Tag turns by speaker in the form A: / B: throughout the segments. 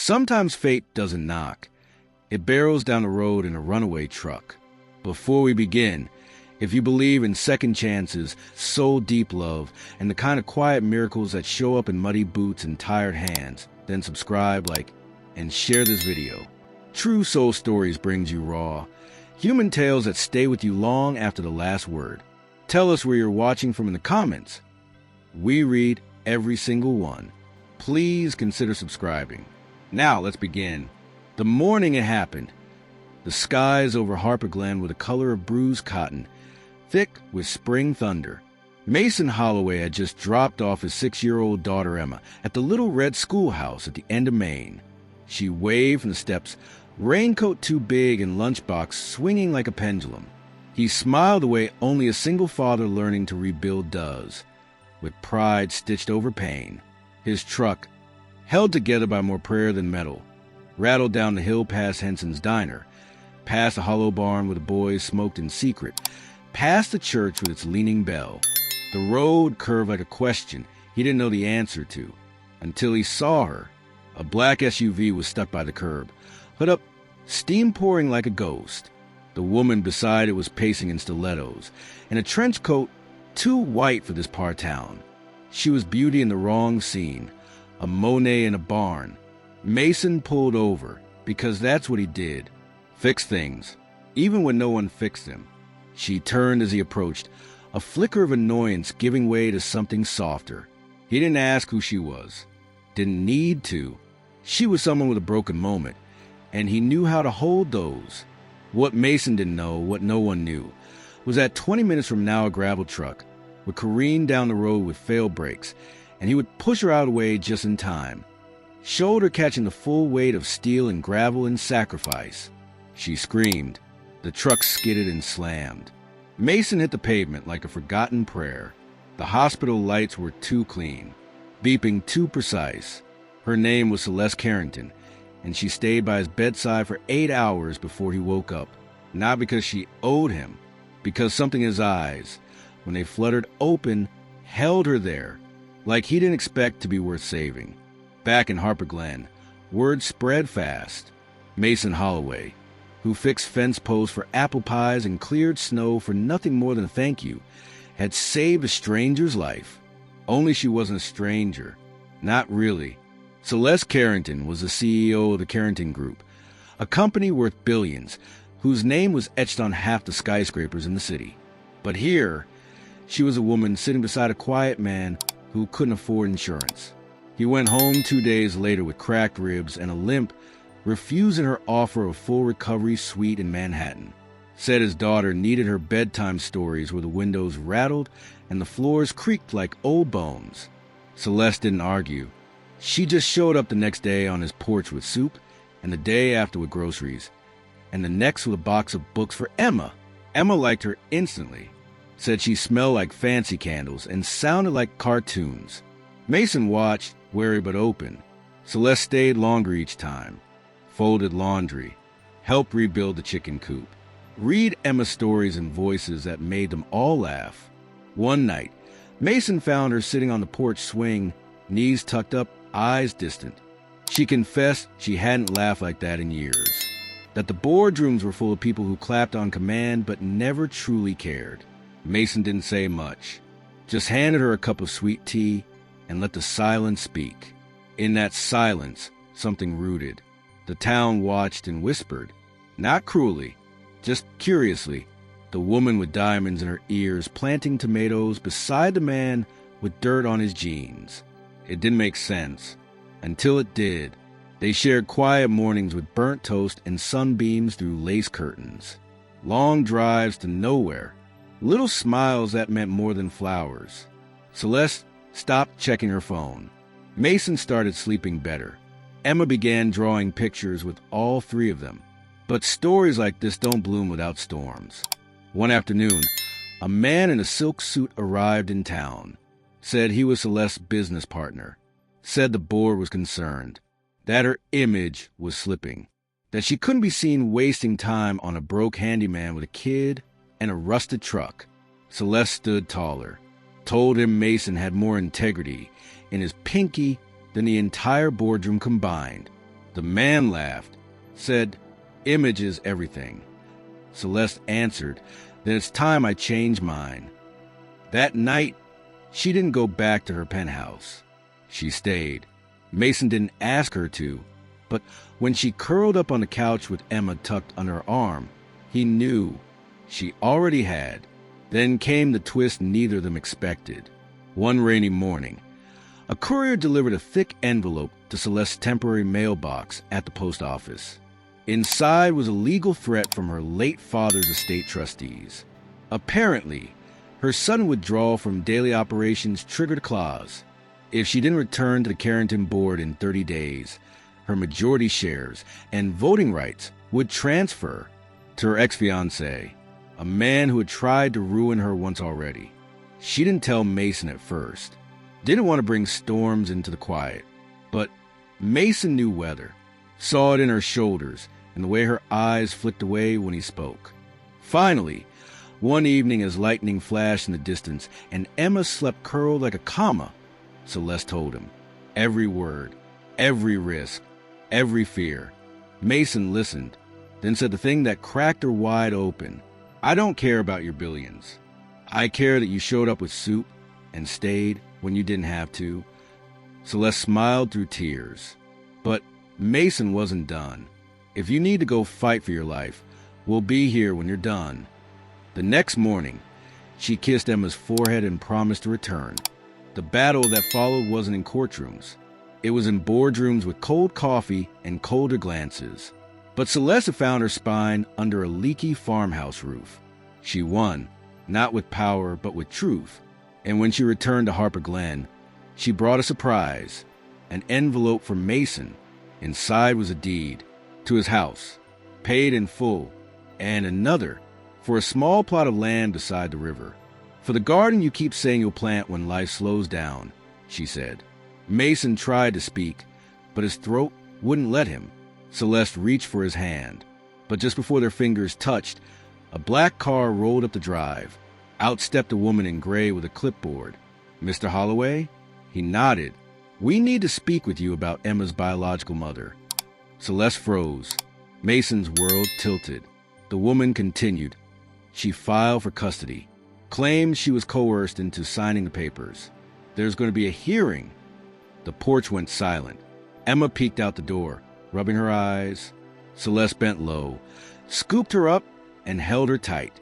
A: Sometimes fate doesn't knock. It barrels down the road in a runaway truck. Before we begin, if you believe in second chances, soul-deep love, and the kind of quiet miracles that show up in muddy boots and tired hands, then subscribe, like, and share this video. True Soul Stories brings you raw, human tales that stay with you long after the last word. Tell us where you're watching from in the comments. We read every single one. Please consider subscribing. Now let's begin. The morning it happened. The skies over Harper Glen were the color of bruised cotton, thick with spring thunder. Mason Holloway had just dropped off his 6-year-old daughter Emma at the little red schoolhouse at the end of Maine. She waved from the steps, raincoat too big and lunchbox swinging like a pendulum. He smiled the way only a single father learning to rebuild does, with pride stitched over pain. His truck, held together by more prayer than metal, rattled down the hill past Henson's Diner, past the hollow barn where the boys smoked in secret, past the church with its leaning bell. The road curved like a question he didn't know the answer to, until he saw her. A black SUV was stuck by the curb, hood up, steam pouring like a ghost. The woman beside it was pacing in stilettos, in a trench coat too white for this part town. She was beauty in the wrong scene, a Monet in a barn. Mason pulled over, because that's what he did. Fix things, even when no one fixed them. She turned as he approached, a flicker of annoyance giving way to something softer. He didn't ask who she was. Didn't need to. She was someone with a broken moment, and he knew how to hold those. What Mason didn't know, what no one knew, was that 20 minutes from now a gravel truck would careen down the road with fail brakes, and he would push her out of the way just in time, shoulder catching the full weight of steel and gravel and sacrifice. She screamed. The truck skidded and slammed. Mason hit the pavement like a forgotten prayer. The hospital lights were too clean, beeping too precise. Her name was Celeste Carrington, and she stayed by his bedside for 8 hours before he woke up, not because she owed him, because something in his eyes, when they fluttered open, held her there, like he didn't expect to be worth saving. Back in Harper Glen, word spread fast. Mason Holloway, who fixed fence posts for apple pies and cleared snow for nothing more than a thank you, had saved a stranger's life. Only she wasn't a stranger. Not really. Celeste Carrington was the CEO of the Carrington Group, a company worth billions, whose name was etched on half the skyscrapers in the city. But here, she was a woman sitting beside a quiet man who couldn't afford insurance. He went home 2 days later with cracked ribs and a limp, refusing her offer of full recovery suite in Manhattan. Said his daughter needed her bedtime stories where the windows rattled and the floors creaked like old bones. Celeste didn't argue. She just showed up the next day on his porch with soup, and the day after with groceries, and the next with a box of books for Emma. Emma liked her instantly, said she smelled like fancy candles and sounded like cartoons. Mason watched, wary but open. Celeste stayed longer each time, folded laundry, helped rebuild the chicken coop, read Emma stories in voices that made them all laugh. One night, Mason found her sitting on the porch swing, knees tucked up, eyes distant. She confessed she hadn't laughed like that in years, that the boardrooms were full of people who clapped on command but never truly cared. Mason didn't say much, just handed her a cup of sweet tea and let the silence speak. In that silence, something rooted. The town watched and whispered, not cruelly, just curiously, the woman with diamonds in her ears planting tomatoes beside the man with dirt on his jeans. It didn't make sense, until it did. They shared quiet mornings with burnt toast and sunbeams through lace curtains. Long drives to nowhere. Little smiles that meant more than flowers. Celeste stopped checking her phone. Mason started sleeping better. Emma began drawing pictures with all three of them. But stories like this don't bloom without storms. One afternoon, a man in a silk suit arrived in town. Said he was Celeste's business partner. Said the board was concerned. That her image was slipping. That she couldn't be seen wasting time on a broke handyman with a kid and a rusted truck. Celeste stood taller. Told him Mason had more integrity in his pinky than the entire boardroom combined. The man laughed, said, "Image is everything." Celeste answered, "Then it's time I change mine." That night, she didn't go back to her penthouse. She stayed. Mason didn't ask her to, but when she curled up on the couch with Emma tucked under her arm, he knew she already had. Then came the twist neither of them expected. One rainy morning, a courier delivered a thick envelope to Celeste's temporary mailbox at the post office. Inside was a legal threat from her late father's estate trustees. Apparently, her sudden withdrawal from daily operations triggered a clause. If she didn't return to the Carrington board in 30 days, her majority shares and voting rights would transfer to her ex-fiancé, a man who had tried to ruin her once already. She didn't tell Mason at first. Didn't want to bring storms into the quiet. But Mason knew weather, saw it in her shoulders and the way her eyes flicked away when he spoke. Finally, one evening as lightning flashed in the distance and Emma slept curled like a comma, Celeste told him. Every word, every risk, every fear. Mason listened, then said the thing that cracked her wide open. "I don't care about your billions. I care that you showed up with soup and stayed when you didn't have to." Celeste smiled through tears. But Mason wasn't done. "If you need to go fight for your life, we'll be here when you're done." The next morning, she kissed Emma's forehead and promised to return. The battle that followed wasn't in courtrooms. It was in boardrooms with cold coffee and colder glances. But Celeste had found her spine under a leaky farmhouse roof. She won, not with power, but with truth. And when she returned to Harper Glen, she brought a surprise, an envelope from Mason. Inside was a deed to his house, paid in full, and another for a small plot of land beside the river. "For the garden you keep saying you'll plant when life slows down," she said. Mason tried to speak, but his throat wouldn't let him. Celeste reached for his hand, but just before their fingers touched, a black car rolled up the drive. Out stepped a woman in gray with a clipboard. "Mr. Holloway?" He nodded. "We need to speak with you about Emma's biological mother." Celeste froze. Mason's world tilted. The woman continued. She filed for custody, claimed she was coerced into signing the papers. "There's going to be a hearing." The porch went silent. Emma peeked out the door, rubbing her eyes. Celeste bent low, scooped her up, and held her tight.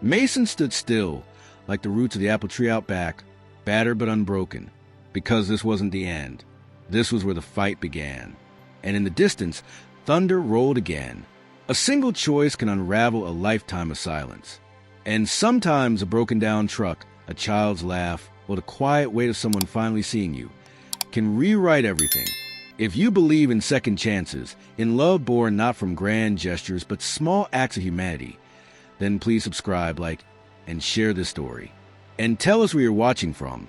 A: Mason stood still, like the roots of the apple tree out back, battered but unbroken, because this wasn't the end. This was where the fight began. And in the distance, thunder rolled again. A single choice can unravel a lifetime of silence. And sometimes a broken-down truck, a child's laugh, or the quiet weight of someone finally seeing you can rewrite everything. If you believe in second chances, in love born not from grand gestures but small acts of humanity, then please subscribe, like, and share this story. And tell us where you're watching from,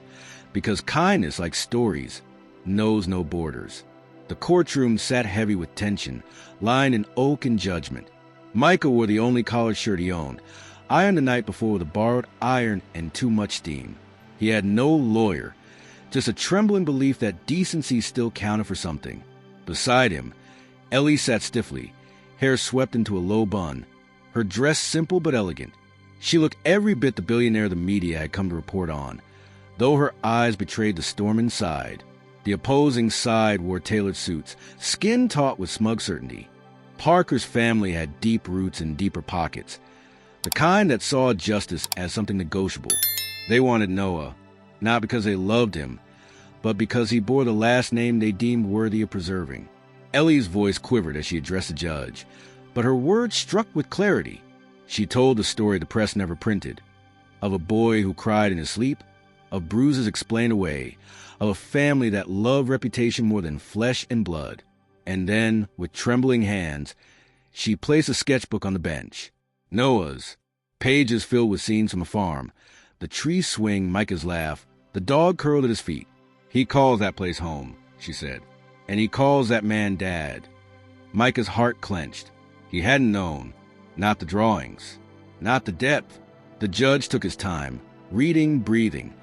A: because kindness, like stories, knows no borders. The courtroom sat heavy with tension, lined in oak and judgment. Micah wore the only collared shirt he owned, ironed the night before with a borrowed iron and too much steam. He had no lawyer, just a trembling belief that decency still counted for something. Beside him, Ellie sat stiffly, hair swept into a low bun, her dress simple but elegant. She looked every bit the billionaire the media had come to report on, though her eyes betrayed the storm inside. The opposing side wore tailored suits, skin taut with smug certainty. Parker's family had deep roots and deeper pockets, the kind that saw justice as something negotiable. They wanted Noah, not because they loved him, but because he bore the last name they deemed worthy of preserving. Ellie's voice quivered as she addressed the judge, but her words struck with clarity. She told the story the press never printed, of a boy who cried in his sleep, of bruises explained away, of a family that loved reputation more than flesh and blood. And then, with trembling hands, she placed a sketchbook on the bench. Noah's, pages filled with scenes from a farm, the tree swing, Micah's laugh, the dog curled at his feet. "He calls that place home," she said, "and he calls that man Dad." Micah's heart clenched. He hadn't known. Not the drawings. Not the depth. The judge took his time, reading, breathing,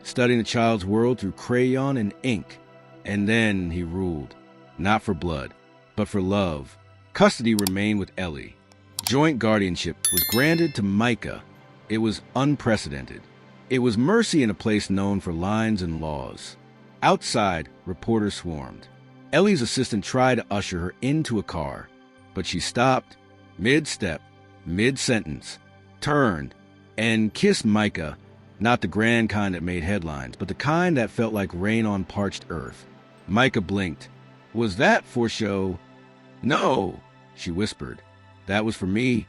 A: studying the child's world through crayon and ink. And then he ruled. Not for blood. But for love, custody remained with Ellie. Joint guardianship was granted to Micah. It was unprecedented. It was mercy in a place known for lines and laws. Outside, reporters swarmed. Ellie's assistant tried to usher her into a car, but she stopped, mid-step, mid-sentence, turned, and kissed Micah, not the grand kind that made headlines, but the kind that felt like rain on parched earth. Micah blinked. Was that for show? No, she whispered. That was for me.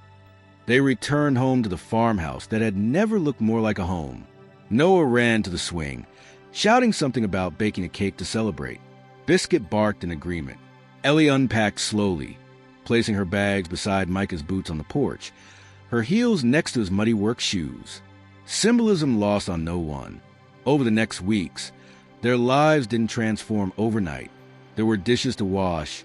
A: They returned home to the farmhouse that had never looked more like a home. Noah ran to the swing, shouting something about baking a cake to celebrate. Biscuit barked in agreement. Ellie unpacked slowly, placing her bags beside Micah's boots on the porch, her heels next to his muddy work shoes. Symbolism lost on no one. Over the next weeks, their lives didn't transform overnight. There were dishes to wash,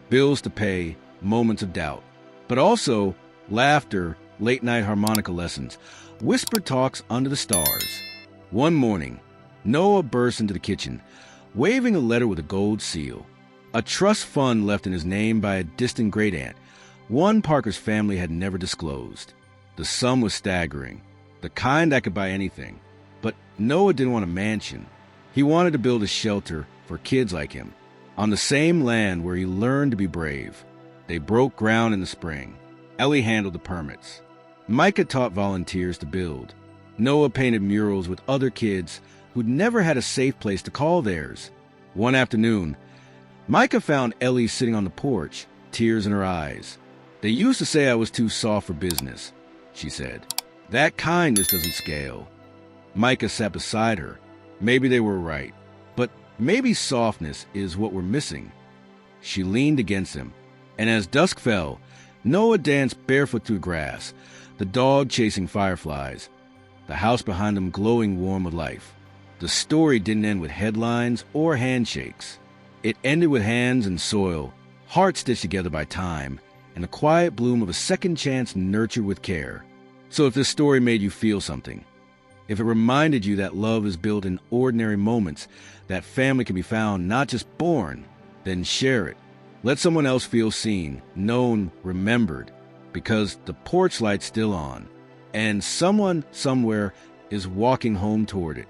A: bills to pay, moments of doubt. But also laughter, late-night harmonica lessons, whispered talks under the stars. One morning, Noah burst into the kitchen, waving a letter with a gold seal. A trust fund left in his name by a distant great-aunt, one Parker's family had never disclosed. The sum was staggering, the kind that could buy anything. But Noah didn't want a mansion. He wanted to build a shelter for kids like him, on the same land where he learned to be brave. They broke ground in the spring. Ellie handled the permits. Micah taught volunteers to build. Noah painted murals with other kids who'd never had a safe place to call theirs. One afternoon, Micah found Ellie sitting on the porch, tears in her eyes. They used to say I was too soft for business, she said. That kindness doesn't scale. Micah sat beside her. Maybe they were right, but maybe softness is what we're missing. She leaned against him, and as dusk fell, Noah danced barefoot through grass, the dog chasing fireflies, the house behind them glowing warm with life. The story didn't end with headlines or handshakes. It ended with hands and soil, hearts stitched together by time, and the quiet bloom of a second chance nurtured with care. So if this story made you feel something, if it reminded you that love is built in ordinary moments, that family can be found, not just born, then share it. Let someone else feel seen, known, remembered, because the porch light's still on, and someone somewhere is walking home toward it.